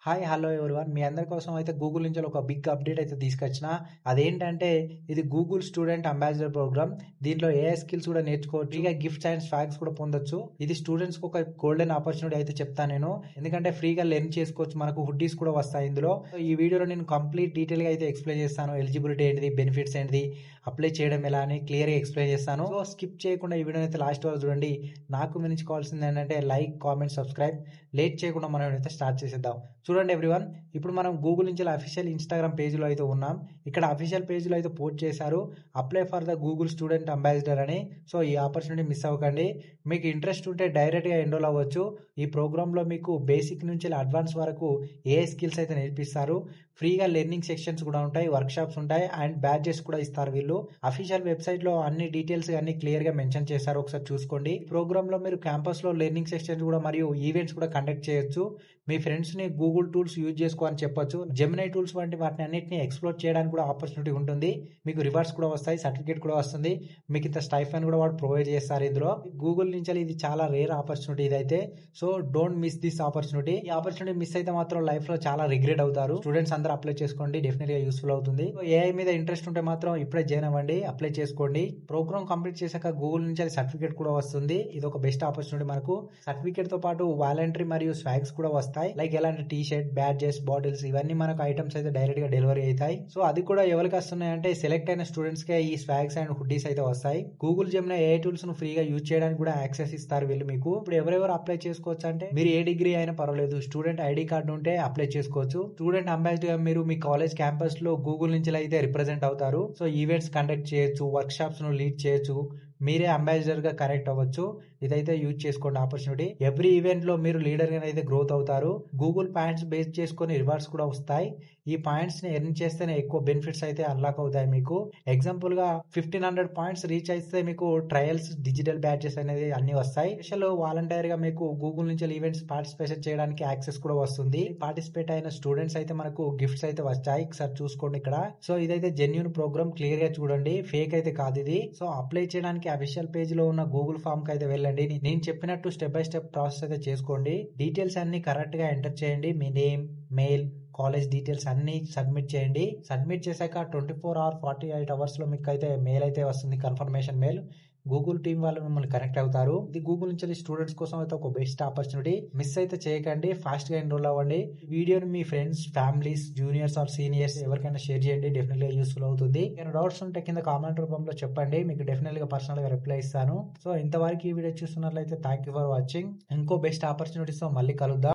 Hi hello everyone మీ అందరి కోసం అయితే గూగుల్ నుంచి ఒక బిగ్ అప్డేట్ అయితే తీసుకొచ్చిన. అదేంటంటే ఇది గూగుల్ స్టూడెంట్ అంబాసిడర్ ప్రోగ్రామ్. దీంట్లో ఏఐ స్కిల్స్ కూడా నేర్చుకోవచ్చు, ఫ్రీగా గిఫ్ట్స్ అండ్ స్వాగ్స్ కూడా పొందొచ్చు. ఇది స్టూడెంట్స్ కి ఒక గోల్డెన్ ఆపర్చునిటీ అయితే చెప్తాను నేను, ఎందుకంటే ఫ్రీగా లెర్న్ చేసుకోవచ్చు. మనకు హుడ్డీస్ కూడా వస్తాయి ఇందులో. ఈ వీడియోలో నేను కంప్లీట్ డీటెయిల్ గా అయితే ఎక్స్ప్లెయిన్ చేస్తాను. ఎలిజిబిలిటీ ఏంటిది, బెనిఫిట్స్ ఏంటిది, అప్లై చేయడం ఎలా అని క్లియర్ గా ఎక్స్ప్లెయిన్ చేస్తాను. సో స్కిప్ చేయకుండా ఈ వీడియో అయితే లాస్ట్ వరకు చూడండి. నాకు మీ నుంచి కావాల్సింది ఏంటంటే లైక్, కామెంట్, సబ్స్క్రైబ్. లేట్ చేయకుండా మనం అయితే స్టార్ట్ చేసేద్దాం. చూడండి ఎవ్రీవన్, ఇప్పుడు మనం గూగుల్ నుంచి అఫీషియల్ ఇన్స్టాగ్రామ్ పేజ్లో అయితే ఉన్నాం. ఇక్కడ అఫీషియల్ పేజ్లో అయితే పోస్ట్ చేశారు, apply for the Google student ambassador అని. సో ఈ ఆపర్చునిటీ మిస్ అవ్వకండి. మీకు ఇంట్రెస్ట్ ఉంటే డైరెక్ట్గా ఎన్రోల్ అవ్వచ్చు. ఈ ప్రోగ్రాంలో మీకు బేసిక్ నుంచి అడ్వాన్స్ వరకు ఏ స్కిల్స్ అయితే నేర్పిస్తారు. ఫ్రీగా లెర్నింగ్ సెక్షన్స్ కూడా ఉంటాయి, వర్క్ షాప్స్ ఉంటాయి అండ్ బ్యాడ్జెస్ కూడా ఇస్తారు వీళ్ళు. అఫీషియల్ వెబ్సైట్ లో అన్ని డీటెయిల్స్ అన్ని క్లియర్ గా మెన్షన్ చేశారు, ఒకసారి చూసుకోండి. ప్రోగ్రామ్ లో మీరు క్యాంపస్ లో లెర్నింగ్ సెక్షన్స్ కూడా మరియు ఈవెంట్స్ కూడా కండక్ట్ చేయొచ్చు. మీ ఫ్రెండ్స్ ని గూగుల్ టూల్స్ యూజ్ చేసుకోవాలని చెప్పొచ్చు. జెమినై టూల్స్ వంటి వాటిని అన్నింటినీ ఎక్స్ప్లోర్ చేయడానికి కూడా ఆపర్చునిటీ ఉంటుంది. మీకు రివార్డ్స్ కూడా వస్తాయి, సర్టిఫికేట్ కూడా వస్తుంది. మీకు ఇంత స్టైఫన్ కూడా వాడు ప్రొవైడ్ చేస్తారు ఇందులో. గూగుల్ నుంచి ఇది చాలా రేర్ ఆపర్చునిటీ ఇదైతే. So don't miss this opportunity. ఈ ఆపర్చునిటీ మిస్ అయితే మాత్రం లైఫ్ లో చాలా రిగ్రెట్ అవుతారు. స్టూడెంట్స్ అందరూ అప్లై చేసుకోండి, డెఫినెట్ గా యూస్ఫుల్ అవుతుంది. ఏఐ మీద ఇంట్రెస్ట్ ఉంటే మాత్రం ఇప్పుడే జాయిన్ అవ్వండి, అప్లై చేసుకోండి. ప్రోగ్రామ్ కంప్లీట్ చేశాక గూగుల్ నుంచి సర్టిఫికేట్ కూడా వస్తుంది. ఇది ఒక బెస్ట్ ఆపర్చునిటీ మనకు. సర్టిఫికేట్ తో పాటు వాలంటరీ మరియు స్వాగ్స్ కూడా వస్తాయి. లైక్ ఎలాంటి టీ షర్ట్, బ్యాడ్జెస్, బాటిల్స్ ఇవన్నీ మనకు ఐటమ్స్ అయితే డైరెక్ట్ గా డెలివరీ అవుతాయి. సో అది కూడా ఎవరికి వస్తున్నాయి అంటే సెలెక్ట్ అయిన స్టూడెంట్స్ కే ఈ స్వాగ్స్ అండ్ హుడ్డీస్ అయితే వస్తాయి. గూగుల్ జెమినై ఏఐ టూల్స్ ను ఫ్రీగా యూజ్ చేయడానికి కూడా యాక్సెస్ ఇస్తారు వీళ్ళు మీకు. ఇప్పుడు ఎవరెవరు అప్లై చేసుకోవచ్చు అంటే, మీరు ఏ డిగ్రీ అయినా పర్వాలేదు, స్టూడెంట్ ఐడి కార్డు ఉంటే అప్లై చేసుకోవచ్చు. స్టూడెంట్ అంబాసిడర్ మీరు మీ కాలేజ్ క్యాంపస్ లో గూగుల్ నుంచి అయితే రిప్రజెంట్ అవుతారు. సో ఈవెంట్స్ కండక్ట్ చేయొచ్చు, వర్క్ షాప్స్ ను లీడ్ చేయొచ్చు, మీరే అంబాసిడర్ గా కరెక్ట్ అవ్వచ్చు. ఇదైతే యూజ్ చేసుకోండి ఆపర్చునిటీ. ఎవ్రీ ఈవెంట్ లో మీరు లీడర్ గా అయితే గ్రోత్ అవుతారు. గూగుల్ పాయింట్స్ బేస్ చేసుకుని రివార్డ్స్ కూడా వస్తాయి. ఈ పాయింట్స్ ని ఎర్న్ చేస్తేనే ఎక్కువ బెనిఫిట్స్ అయితే అన్లాక్ అవుతాయి మీకు. ఎగ్జాంపుల్ గా 1500 పాయింట్స్ రీచ్ అయితే మీకు ట్రయల్స్, డిజిటల్ బ్యాచెస్ అనేది అన్ని వస్తాయి. స్పెషల్ వాలంటీర్ గా మీకు గూగుల్ నుంచి ఈవెంట్స్ పార్టిసిపేషన్ చేయడానికి యాక్సెస్ కూడా వస్తుంది. పార్టిసిపేట్ అయిన స్టూడెంట్స్ అయితే మనకు గిఫ్ట్స్ అయితే వచ్చాయి, ఒకసారి చూసుకోండి ఇక్కడ. సో ఇదైతే జెన్యూన్ ప్రోగ్రామ్, క్లియర్ గా చూడండి, ఫేక్ అయితే కాదు ఇది. సో అప్లై చేయడానికి అఫీషియల్ పేజ్ లో ఉన్న గూగుల్ ఫామ్ కి అయితే వెళ్ళండి. నేను చెప్పినట్టు స్టెప్ బై స్టెప్ ప్రాసెస్ అయితే చేసుకోండి. డీటెయిల్స్ అన్ని కరెక్ట్ గా ఎంటర్ చేయండి. మీ నేమ్, మెయిల్, కాలేజ్ డీటెయిల్స్ అన్ని సబ్మిట్ చేయండి. సబ్మిట్ చేశాక 24 or 48 అవర్స్ లో మీకు అయితే మెయిల్ అయితే వస్తుంది, కన్ఫర్మేషన్ మెయిల్. గూగుల్ టీమ్ వాళ్ళు మిమ్మల్ని కనెక్ట్ అవుతారు. ఇది గూగుల్ నుంచి స్టూడెంట్స్ కోసం అయితే ఒక బెస్ట్ ఆపర్చునిటీ. మిస్ అయితే చేయకండి, ఫాస్ట్ గా ఎన్రోల్ అవ్వండి. వీడియోని మీ friends, families, juniors or seniors ఎవరికైనా షేర్ చేయండి, డెఫినెట్ గా యూస్ఫుల్ అవుతుంది. ఏమైనా డౌట్స్ ఉంటే కింద కామెంట్ రూపంలో చెప్పండి, మీకు డెఫినెట్ గా పర్సనల్ గా రిప్లై ఇస్తాను. సో ఇంతవరకు ఈ వీడియో చూస్తున్నట్లయితే థ్యాంక్ యూ ఫర్ వాచింగ్. ఇంకో బెస్ట్ ఆపర్చునిటీస్ తో మళ్ళీ కలుద్దాం.